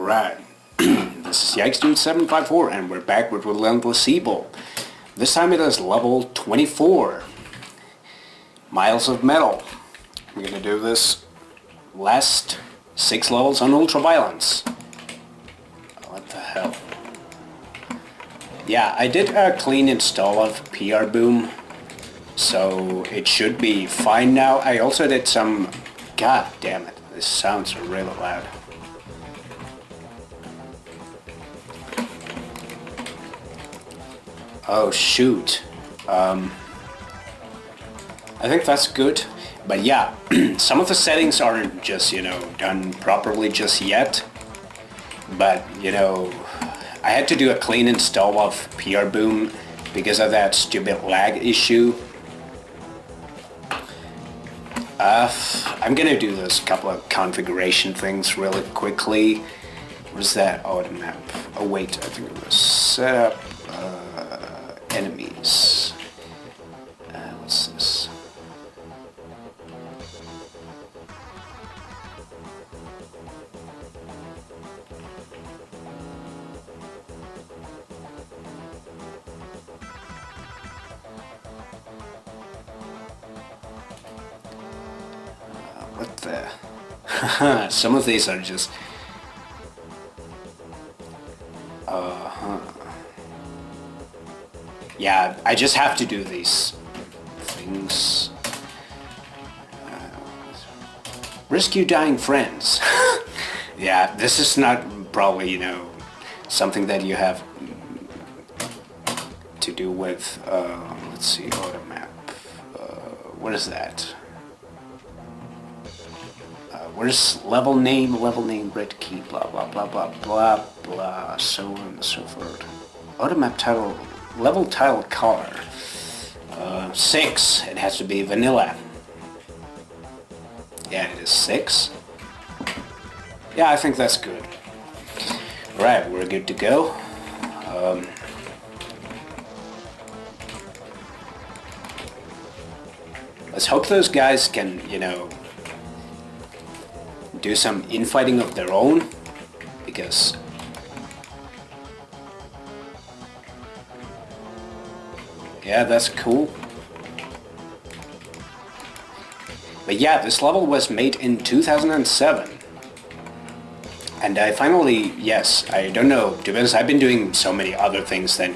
Alright, this is YikesDude754 and we're back with Relentless Evil. This time it is level 24. Miles of Metal. I'm gonna do this last 6 levels on Ultraviolence. What the hell? Yeah, I did a clean install of PrBoom, so it should be fine now. I also did some... God damn it, this sounds really loud. Oh shoot. I think that's good. But yeah, some of the settings aren't just, done properly just yet. But, I had to do a clean install of PrBoom because of that stupid lag issue. I'm gonna do this couple of configuration things really quickly. What is that? Oh, the map. Oh wait, I think it was set up. Enemies. What's this? What the? Some of these are just... Yeah, I just have to do these things. Rescue dying friends. Yeah, this is not probably, something that you have to do with, let's see, auto map. What is that? Where's level name, red key, blah, blah, blah, blah, blah, blah, so on and so forth. Auto map title. Level title color. 6. It has to be vanilla. Yeah, it is 6. Yeah, I think that's good. Right, we're good to go. Let's hope those guys can, do some infighting of their own, because yeah, that's cool. But yeah, this level was made in 2007. And I finally, yes, I don't know, to be honest, I've been doing so many other things than,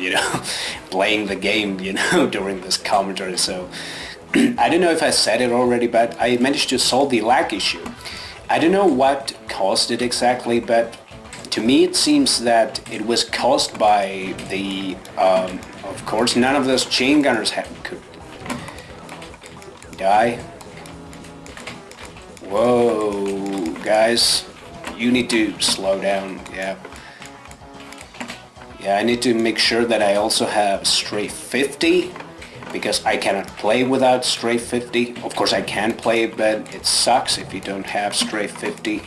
playing the game, during this commentary, so... I don't know if I said it already, but I managed to solve the lag issue. I don't know what caused it exactly, but to me it seems that it was caused by the... of course, none of those chain gunners could die. Whoa, guys, you need to slow down. Yeah, I need to make sure that I also have strafe 50, because I cannot play without strafe 50. Of course, I can play, but it sucks if you don't have strafe 50.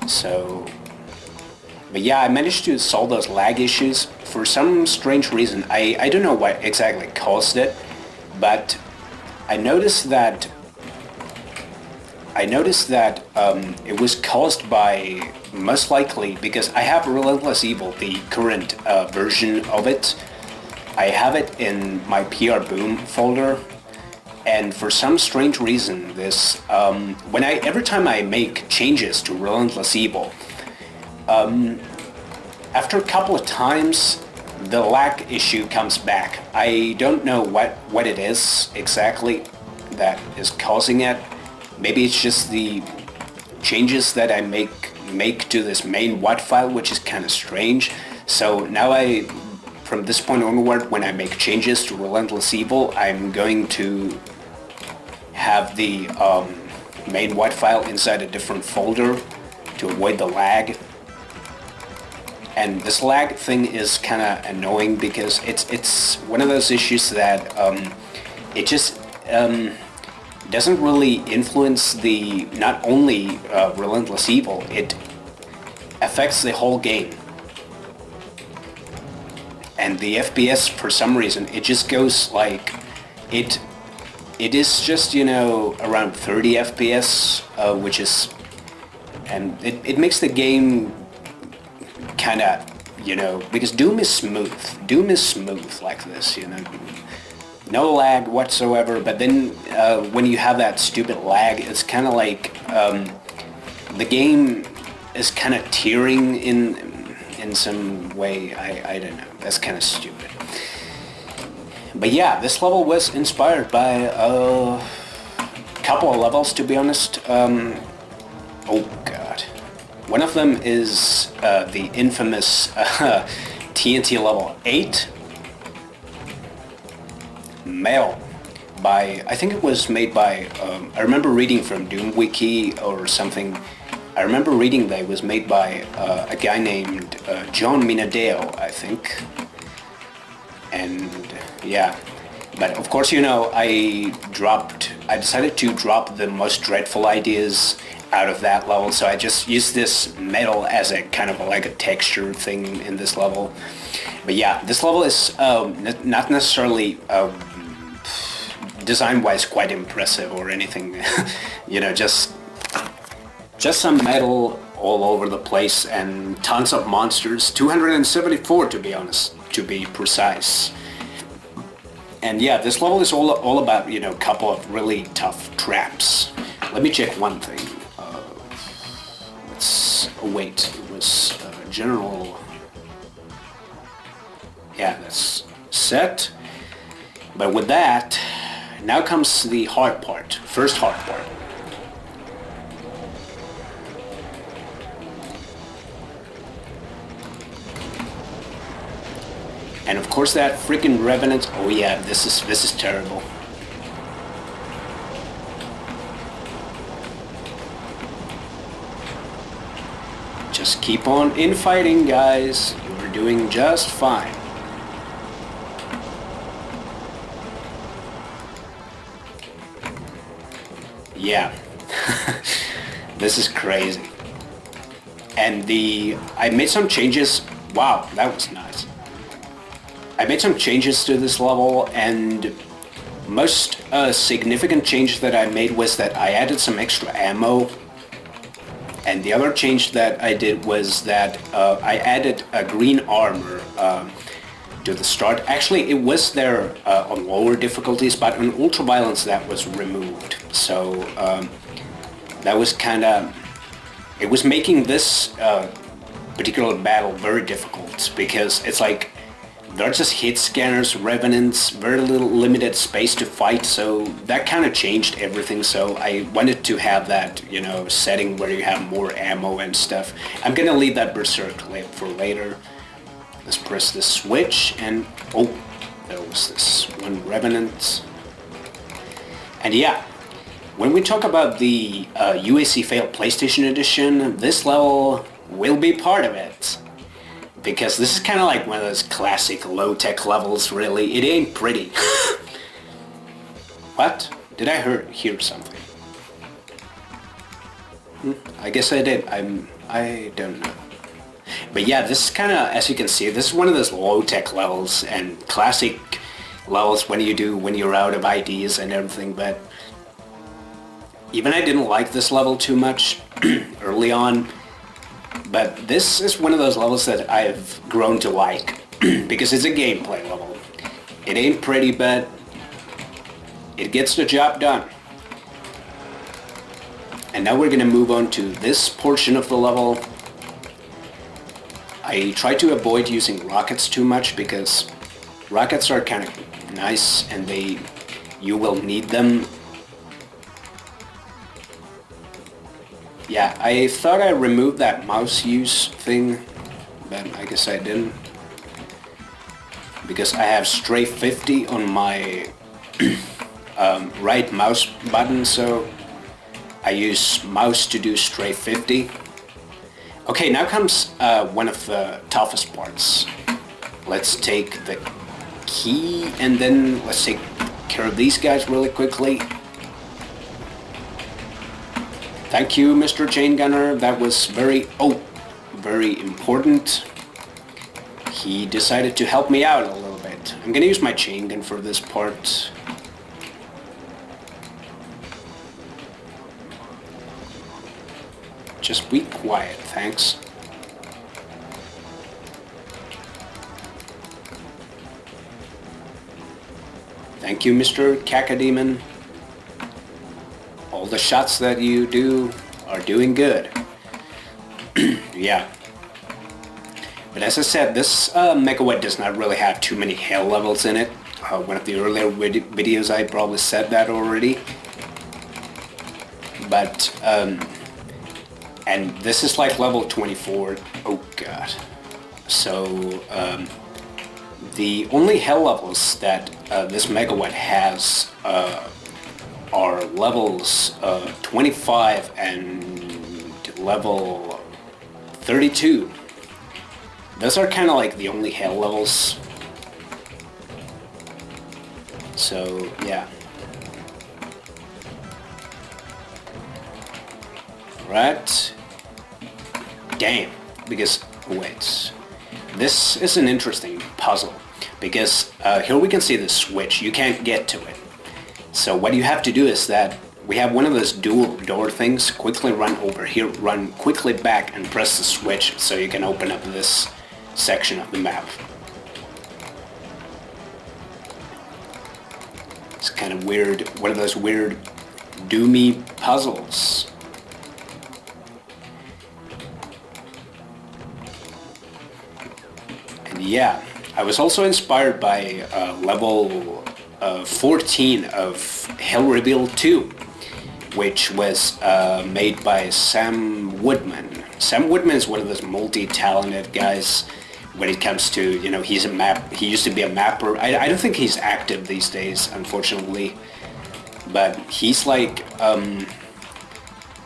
So... But yeah, I managed to solve those lag issues for some strange reason. I don't know what exactly caused it, but I noticed that it was caused by, most likely, because I have Relentless Evil, the current version of it. I have it in my PrBoom folder, and for some strange reason, this every time I make changes to Relentless Evil, after a couple of times, the lag issue comes back. I don't know what it is exactly that is causing it. Maybe it's just the changes that I make to this main WAD file, which is kind of strange. So now from this point onward, when I make changes to Relentless Evil, I'm going to have the main WAD file inside a different folder to avoid the lag. And this lag thing is kind of annoying because it's one of those issues that it just doesn't really influence the not only Relentless Evil, it affects the whole game. And the FPS, for some reason, it just goes like it is just around 30 FPS, which is And it makes the game kind of, because Doom is smooth. Doom is smooth like this, No lag whatsoever, but then when you have that stupid lag, it's kind of like the game is kind of tearing in some way. I don't know. That's kind of stupid. But yeah, this level was inspired by a couple of levels, to be honest. Oh god. One of them is the infamous TNT level 8. Mail. I think it was made by, I remember reading from Doom Wiki or something. I remember reading that it was made by a guy named John Minadeo, I think. And yeah, but of course, I decided to drop the most dreadful ideas out of that level, so I just used this metal as a kind of like a texture thing in this level. But yeah, this level is not necessarily design-wise quite impressive or anything. Just some metal all over the place and tons of monsters. 274 to be honest, to be precise. And yeah, this level is all about, a couple of really tough traps. Let me check one thing. Wait, it was general. Yeah, that's set. But with that, now comes the hard part. First hard part. And of course that freaking Revenant. Oh yeah, this is terrible. Just keep on infighting, guys. You're doing just fine. Yeah. This is crazy. And I made some changes. Wow, that was nice. I made some changes to this level, and most significant change that I made was that I added some extra ammo. And the other change that I did was that I added a green armor to the start. Actually, it was there on lower difficulties, but on ultraviolence that was removed. So that was it was making this particular battle very difficult, because it's like they're just hit scanners, revenants, very little limited space to fight, so that kind of changed everything. So I wanted to have that, setting where you have more ammo and stuff. I'm gonna leave that Berserk clip for later. Let's press the switch, and oh, there was this one revenant. And yeah, when we talk about the UAC Failed PlayStation Edition, this level will be part of it. Because this is kind of like one of those classic low-tech levels, really. It ain't pretty. What? Did I hear something? I guess I did. I don't know. But yeah, this is kind of, as you can see, this is one of those low-tech levels and classic levels when you're out of ideas and everything. But even I didn't like this level too much early on. But this is one of those levels that I've grown to like, because it's a gameplay level. It ain't pretty, but it gets the job done. And now we're gonna move on to this portion of the level. I try to avoid using rockets too much, because rockets are kind of nice and you will need them. Yeah, I thought I removed that mouse use thing, but I guess I didn't. Because I have strafe 50 on my right mouse button, so I use mouse to do strafe 50. Okay, now comes one of the toughest parts. Let's take the key, and then let's take care of these guys really quickly. Thank you, Mr. Chain Gunner. That was very important. He decided to help me out a little bit. I'm gonna use my chain gun for this part. just be quiet, thanks. Thank you, Mr. Cacodemon. All the shots that you do are doing good. Yeah. But as I said, this Megawatt does not really have too many hell levels in it. One of the earlier videos I probably said that already. But, and this is like level 24. Oh god. So, the only hell levels that this Megawatt has are levels 25 and level 32. Those are kind of like the only hell levels. So, yeah. Right. Damn. Because, wait. This is an interesting puzzle. Because here we can see the switch. You can't get to it. So what you have to do is that we have one of those dual door things. Quickly run over here, run quickly back and press the switch so you can open up this section of the map. It's kind of weird, one of those weird doomy puzzles. And yeah, I was also inspired by level 14 of Hell Reveal 2, which was made by Sam Woodman. Sam Woodman is one of those multi-talented guys when it comes to, you know, he used to be a mapper. I don't think he's active these days, unfortunately, but he's like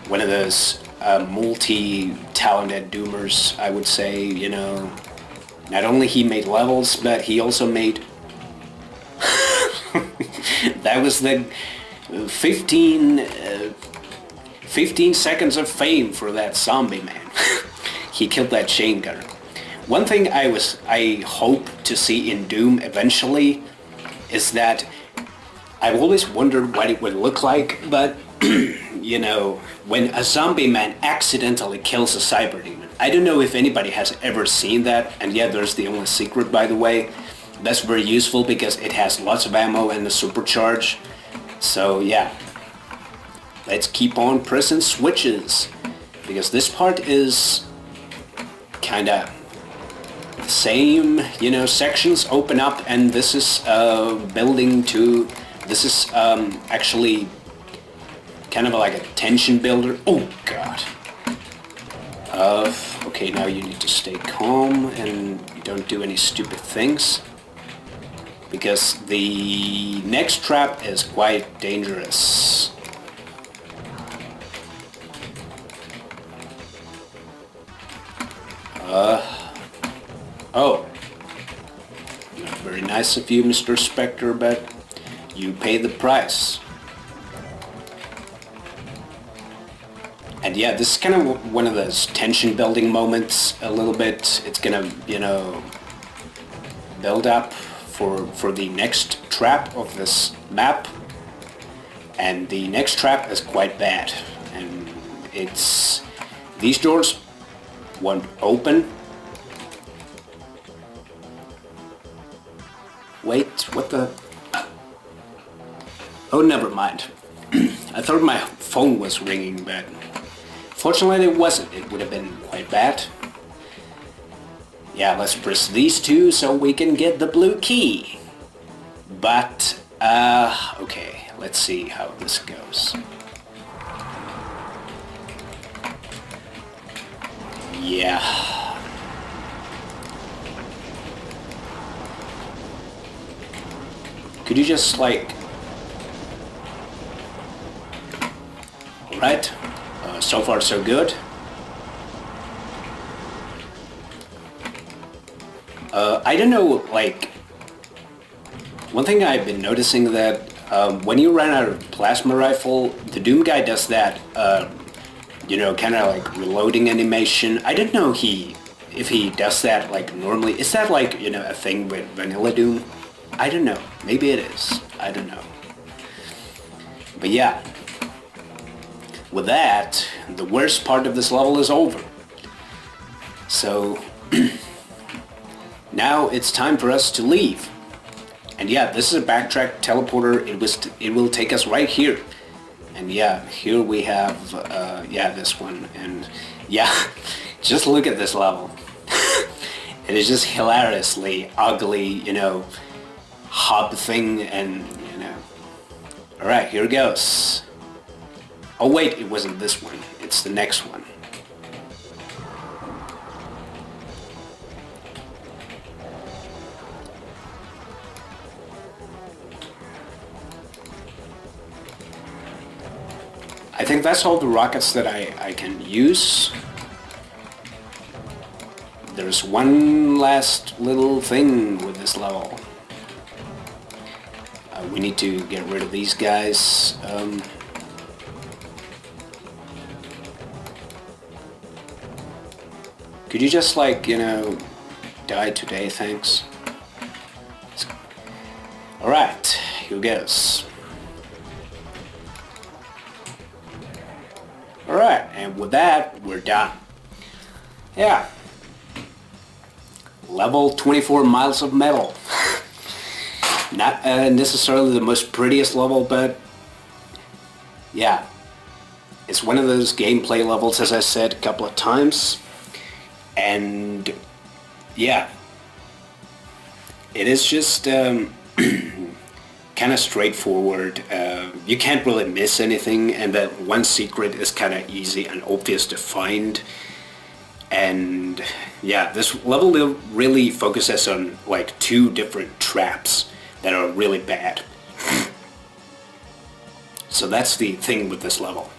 one of those multi-talented doomers, I would say, you know. Not only he made levels, but he also made that was the 15 seconds of fame for that zombie man. He killed that chain gunner. One thing I hope to see in Doom eventually is that I've always wondered what it would look like, but you know, when a zombie man accidentally kills a cyber demon. I don't know if anybody has ever seen that, and yeah, there's the only secret, by the way. That's very useful because it has lots of ammo and a supercharge. So yeah, let's keep on pressing switches, because this part is kinda the same, you know, sections open up, and this is building to, this is actually kind of like a tension builder. Oh god. Okay, now you need to stay calm and don't do any stupid things, because the next trap is quite dangerous. Oh. Not very nice of you, Mr. Spectre, but you pay the price. And yeah, this is kind of one of those tension building moments a little bit. It's gonna, you know, build up for the next trap of this map. And the next trap is quite bad. And it's, these doors won't open. Wait, what the? Oh, never mind. I thought my phone was ringing, but fortunately it wasn't. It would have been quite bad. Yeah, let's press these two so we can get the blue key. But, okay, let's see how this goes. Yeah. Could you just, like... Alright. So far, so good. I don't know, like... One thing I've been noticing that when you run out of plasma rifle, the Doom guy does that, you know, kind of like reloading animation. I don't know if he does that like normally. Is that like, you know, a thing with vanilla Doom? I don't know. Maybe it is. I don't know. But yeah. with that, the worst part of this level is over. So now it's time for us to leave. And yeah, this is a backtrack teleporter. It will take us right here. And yeah, here we have, yeah, this one. And yeah, just look at this level. It is just hilariously ugly, you know, hub thing and, you know. Alright, here goes. Oh wait, it wasn't this one. It's the next one. I think that's all the rockets that I can use. There's one last little thing with this level. We need to get rid of these guys. Could you just, like, you know, die today, thanks? Alright, here goes. Alright, and with that, we're done. Yeah. Level 24 miles of metal. Not necessarily the most prettiest level, but yeah. It's one of those gameplay levels, as I said a couple of times. And yeah. It is just kind of straightforward. You can't really miss anything, and that one secret is kind of easy and obvious to find. And yeah, this level really focuses on like 2 different traps that are really bad. So that's the thing with this level.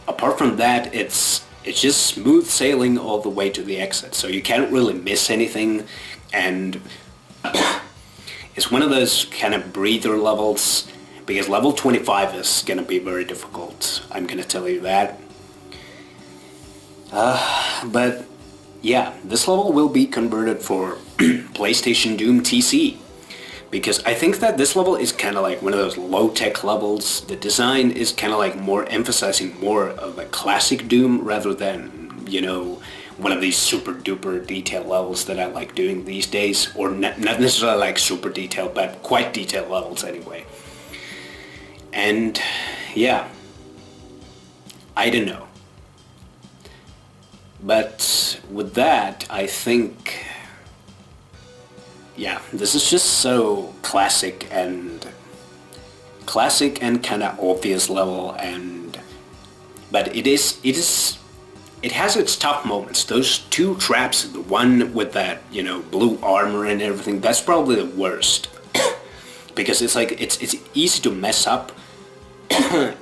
Apart from that, it's just smooth sailing all the way to the exit, so you can't really miss anything. And it's one of those kind of breather levels, because level 25 is gonna be very difficult, I'm gonna tell you that. But yeah, this level will be converted for PlayStation Doom TC, because I think that this level is kind of like one of those low-tech levels. The design is kind of like more emphasizing more of a classic Doom rather than, you know, one of these super duper detailed levels that I like doing these days, or not necessarily like super detailed, but quite detailed levels anyway. And yeah, I don't know. But with that, I think, yeah, this is just so classic and kind of obvious level, and but it has its top moments. Those 2 traps, the one with that, you know, blue armor and everything, that's probably the worst. Because it's like, it's easy to mess up.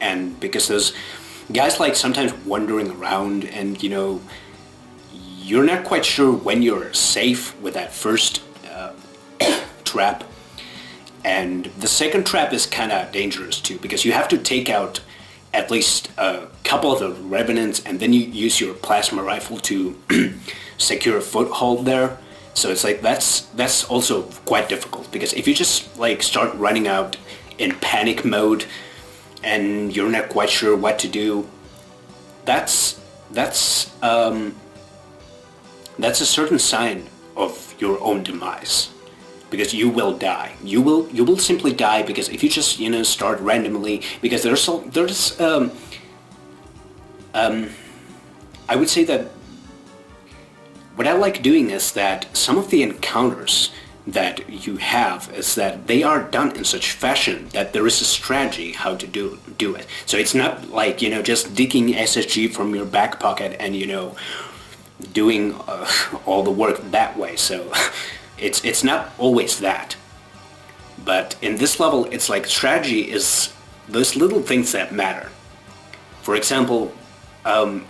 And because there's guys like sometimes wandering around, and, you know, you're not quite sure when you're safe with that first trap. And the second trap is kind of dangerous too, because you have to take out at least a couple of the revenants, and then you use your plasma rifle to secure a foothold there. So it's like, that's also quite difficult, because if you just like start running out in panic mode and you're not quite sure what to do, that's a certain sign of your own demise, because you will die. You will simply die, because if you just, you know, start randomly, because I would say that what I like doing is that some of the encounters that you have is that they are done in such fashion that there is a strategy how to do it. So it's not like, you know, just digging SSG from your back pocket and, you know, doing all the work that way. So it's not always that. But in this level, it's like strategy is those little things that matter. For example,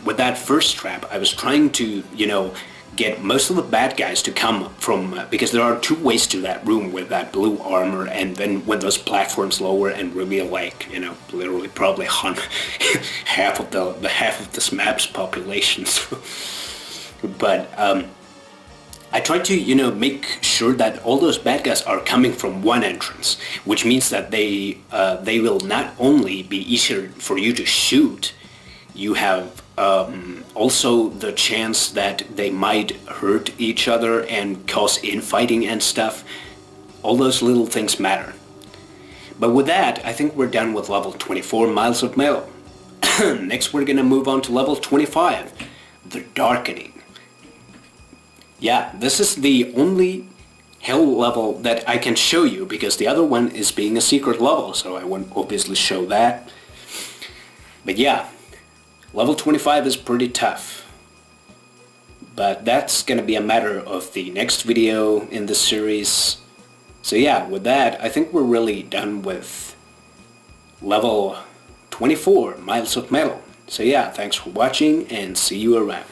with that first trap, I was trying to, you know, get most of the bad guys to come from, because there are 2 ways to that room with that blue armor, and then when those platforms lower and reveal, like, you know, literally probably half of this map's population. But I tried to, you know, make sure that all those bad guys are coming from one entrance, which means that they will not only be easier for you to shoot You have also the chance that they might hurt each other and cause infighting and stuff. All those little things matter. But with that, I think we're done with level 24, Miles of Metal. Next we're gonna move on to level 25, the Darkening. Yeah, this is the only hell level that I can show you, because the other one is being a secret level, so I won't obviously show that. But yeah, level 25 is pretty tough. But that's gonna be a matter of the next video in this series. So yeah, with that, I think we're really done with level 24, Miles of Metal. So yeah, thanks for watching and see you around.